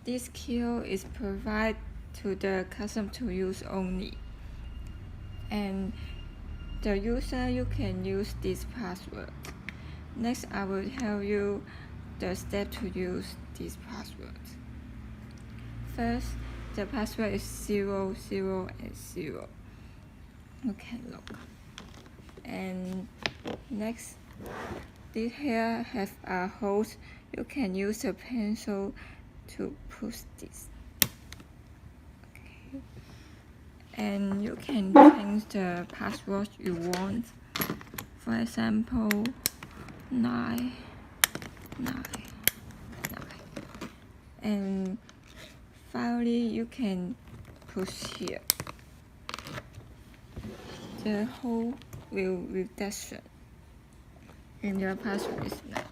This key is provided to the customer to use only, and the user you can use this password. Next, I will tell you the step to use this password. First, the password is 0, 0, and 0. You can look. And next, this here have a hole. You can use a pencil to push this. Okay. And you can change the password you want. For example, 9, 9, 9. And finally, you can push here. The hole will reduction, and your password is 9.